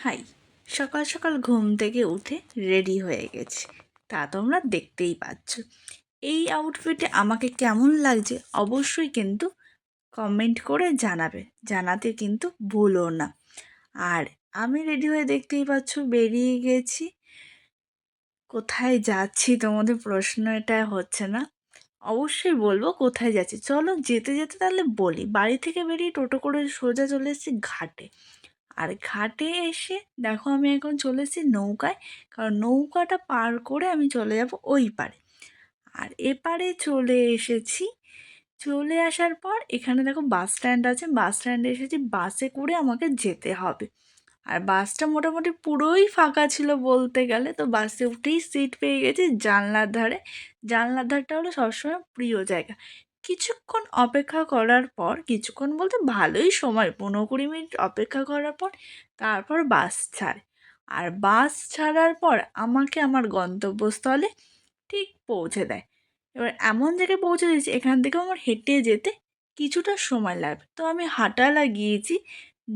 High, সকাল সকাল ঘুম থেকে উঠে রেডি হয়ে গেছি, তা তোমরা দেখতেই পাচ্ছ। এই আউটফিটে আমাকে কেমন লাগছে অবশ্যই কিন্তু কমেন্ট করে জানাতে কিন্তু ভুলো না। আর আমি রেডি হয়ে দেখতেই পাচ্ছ বেরিয়ে গেছি। কোথায় যাচ্ছি তোমাদের প্রশ্ন এটা হচ্ছে না, অবশ্যই বলবো কোথায় যাচ্ছি। চলো যেতে যেতে তাহলে বলি, বাড়ি থেকে বেরিয়ে টোটো করে সোজা চলে এসেছি ঘাটে। আর ঘাটে এসে দেখো আমি এখন চলে এসেছি নৌকায়, কারণ নৌকাটা পার করে আমি চলে যাব ওই পারে। আর এপারে চলে এসেছি, চলে আসার পর এখানে দেখো বাস স্ট্যান্ড আছে, বাস স্ট্যান্ডে এসেছি, বাসে করে আমাকে যেতে হবে। আর বাসটা মোটামুটি পুরোই ফাঁকা ছিল বলতে গেলে, তো বাসে উঠেই সিট পেয়ে গেছি জানলার ধারে। জানলার ধারটা হলো সবসময় প্রিয় জায়গা। কিছুক্ষণ অপেক্ষা করার পর, কিছুক্ষণ বলতে ভালোই সময়, 15-20 মিনিট অপেক্ষা করার পর তারপর বাস ছাড়ে। আর বাস ছাড়ার পর আমাকে আমার গন্তব্যস্থলে ঠিক পৌঁছে দেয়। এবার এমন জায়গায় পৌঁছে দিয়েছি এখান থেকে আমার হেঁটে যেতে কিছুটা সময় লাগবে, তো আমি হাঁটা লাগিয়েছি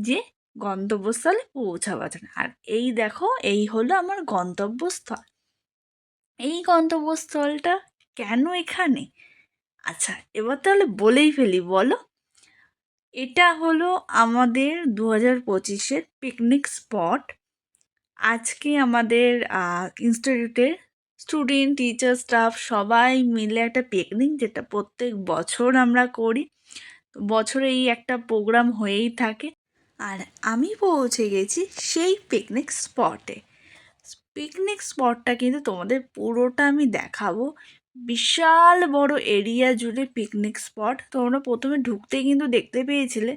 যে গন্তব্যস্থলে পৌঁছাবার জন্য। আর এই দেখো এই হলো আমার গন্তব্যস্থল। এই গন্তব্যস্থলটা কেন এখানে, আচ্ছা এবার তাহলে বলেই ফেলি, বলো। এটা হলো আমাদের 2025-এর পিকনিক স্পট। আজকে আমাদের ইনস্টিটিউটের স্টুডেন্ট, টিচার, স্টাফ সবাই মিলে একটা পিকনিক, যেটা প্রত্যেক বছর আমরা করি। তো বছরে এই একটা প্রোগ্রাম হয়েই থাকে। আর আমি পৌঁছে গেছি সেই পিকনিক স্পটে। পিকনিক স্পটটা কিন্তু তোমাদের পুরোটা আমি দেখাবো। বিশাল বড় এরিয়া জুড়ে পিকনিক স্পট। তোমরা প্রথমে ঢুকতেই কিন্তু দেখতে পেয়েছিলে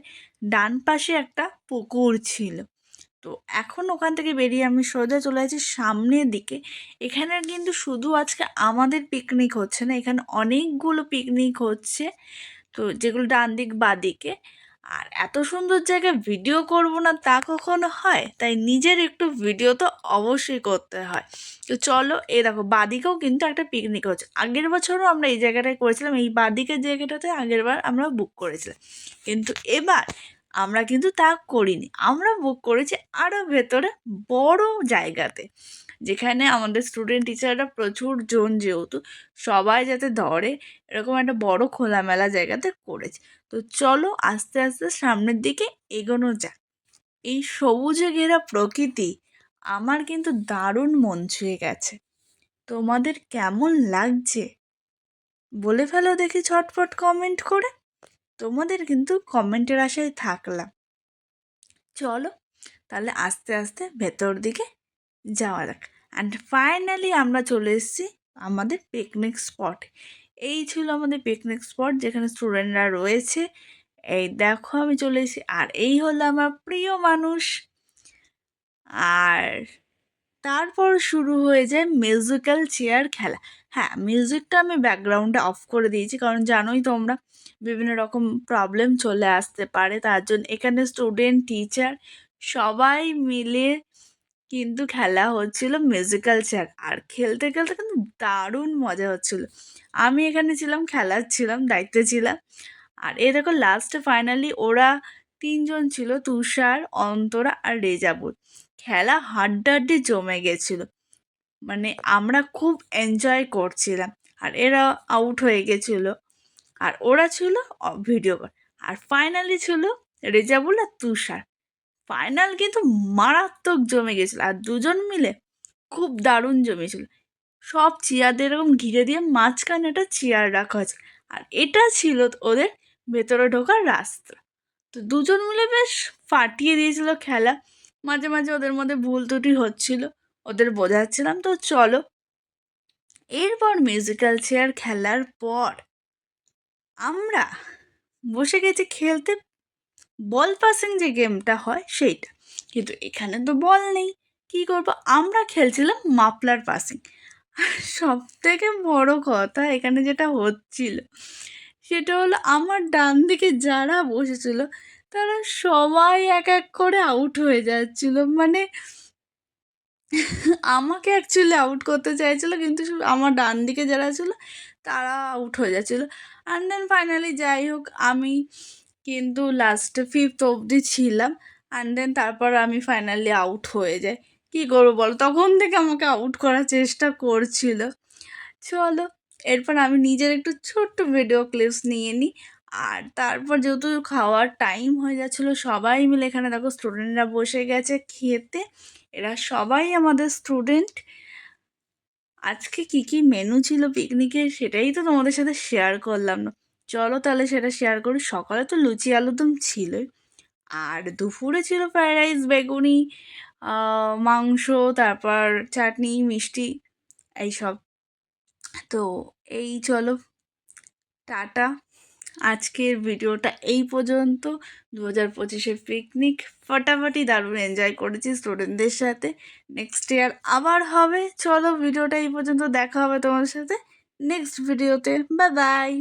ডান পাশে একটা পুকুর ছিল। তো এখন ওখান থেকে বেরিয়ে আমি সোজা চলে যাচ্ছি সামনের দিকে। এখানে কিন্তু শুধু আজকে আমাদের পিকনিক হচ্ছে না, এখানে অনেকগুলো পিকনিক হচ্ছে, তো যেগুলো ডান দিক বাঁ দিকে। আর এত সুন্দর জায়গায় ভিডিও করব না তা কখনো হয়, তাই নিজের একটু ভিডিও তো অবশ্যই করতে হয়। তো চলো, এই দেখো বাদিকেও কিন্তু একটা পিকনিক হচ্ছে। আগের বছরও আমরা এই জায়গাটায় করেছিলাম, এই বাদিকের জায়গাটাতে আগের বার আমরা বুক করেছিলাম, কিন্তু এবার আমরা কিন্তু তা করিনি। আমরা বুক করেছি আরও ভেতরে বড় জায়গাতে, যেখানে আমাদের স্টুডেন্ট টিচাররা প্রচুর জন, যেহেতু সবাই যাতে ধরে এরকম একটা বড় খোলামেলা জায়গাতে করেছে। তো চলো আস্তে আস্তে সামনের দিকে এগোনো যাক। এই সবুজে ঘেরা প্রকৃতি আমার কিন্তু দারুণ মন ছুঁয়ে গেছে। তোমাদের কেমন লাগছে বলে ফেলো দেখি ঝটপট কমেন্ট করে। তোমাদের কিন্তু কমেন্টের আশায় থাকলাম। চলো তাহলে আস্তে আস্তে ভেতর দিকে যাওয়া যাক। অ্যান্ড ফাইনালি আমরা চলে এসেছি আমাদের পিকনিক স্পটে। এই ছিল আমাদের পিকনিক স্পট যেখানে স্টুডেন্টরা রয়েছে। এই দেখো আমি চলে এসেছি, আর এই হলো আমার প্রিয় মানুষ। আর তারপর শুরু হয়ে যায় মিউজিক্যাল চেয়ার খেলা। হ্যাঁ, মিউজিকটা আমি ব্যাকগ্রাউন্ডে অফ করে দিয়েছি, কারণ জানোই তোমরা বিভিন্ন রকম প্রবলেম চলে আসতে পারে, তার জন্য এখানে স্টুডেন্ট, টিচার সবাই মিলে কিন্তু খেলা হচ্ছিল মিউজিক্যাল চেয়ার। আর খেলতে খেলতে কিন্তু দারুণ মজা হচ্ছিল। আমি এখানে ছিলাম, খেলাচ্ছিলাম, দায়িত্বে ছিলাম। আর এ দেখো লাস্টে ফাইনালি ওরা 3জন ছিল, তুষার, অন্তরা আর রেজাবুল। খেলা হাড্ডাহাড্ডি জমে গেছিল, মানে আমরা খুব এনজয় করছিলাম। আর এরা আউট হয়ে গেছিল, আর ওরা ছিল ভিডিও কর। আর ফাইনালি ছিল রেজাবুল আর তুষার। ফাইনাল কিন্তু মারাত্মক জমে গেছিল, আর দুজন মিলে খুব দারুণ জমেছিল। সব চেয়ারদের এরকম ঘিরে দিয়ে মাঝখানে একটা চেয়ার রাখা আছে, আর এটা ছিল ওদের ভেতরে ঢোকার রাস্তা। তো দুজন মিলে বেশ ফাটিয়ে দিয়েছিল খেলা। মাঝে মাঝে ওদের মধ্যে ভুল ত্রুটি হচ্ছিল, ওদের বোঝাচ্ছিলাম। তো চলো, এরপর মিউজিক্যাল চেয়ার খেলার পর আমরা বসে গেছি খেলতে বল পাসিং, যে গেমটা হয় সেইটা। কিন্তু এখানে তো বল নেই, কি করব, আমরা খেলছিলাম মাফলার পাসিং। সব থেকে বড় কথা এখানে যেটা হচ্ছিল সেটা হলো আমার ডান দিকে যারা বসেছিল তারা সবাই এক এক করে আউট হয়ে যাচ্ছিল। মানে আমাকে অ্যাকচুয়ালি আউট করতে চাইছিল, কিন্তু আমার ডান দিকে যারা ছিল তারা আউট হয়ে যাচ্ছিলো। অ্যান্ড দেন ফাইনালি যাই হোক, আমি কিন্তু লাস্টে 5th অবধি ছিলাম। অ্যান্ড দেন তারপর আমি ফাইনালি আউট হয়ে যাই। কী করবো বলো, তখন থেকে আমাকে আউট করার চেষ্টা করছিল। চলো, এরপর আমি নিজের একটু ছোট্ট ভিডিও ক্লিপস নিয়ে নিই। আর তারপর যেহেতু খাওয়ার টাইম হয়ে যাচ্ছিলো, সবাই মিলে এখানে দেখো স্টুডেন্টরা বসে গেছে খেতে। এরা সবাই আমাদের স্টুডেন্ট। আজকে কি কি মেনু ছিল পিকনিকের সেটাই তো তোমাদের সাথে শেয়ার করলাম না। চলো তাহলে সেটা শেয়ার করি। সকালে তো লুচি আলুদম ছিলই, আর দুপুরে ছিল ফ্রায়েড রাইস, বেগুনি, মাংস, তারপর চাটনি, মিষ্টি, এইসব। তো এই চলো, টাটা। আজকের ভিডিওটা এই পর্যন্ত। 2025-এ পিকনিক ফাটাফাটি দারুণ এনজয় করেছি স্টুডেন্টদের সাথে। নেক্সট ইয়ার আবার হবে। চলো, ভিডিওটা এই পর্যন্ত, দেখা হবে তোমাদের সাথে নেক্সট ভিডিওতে। Bye bye.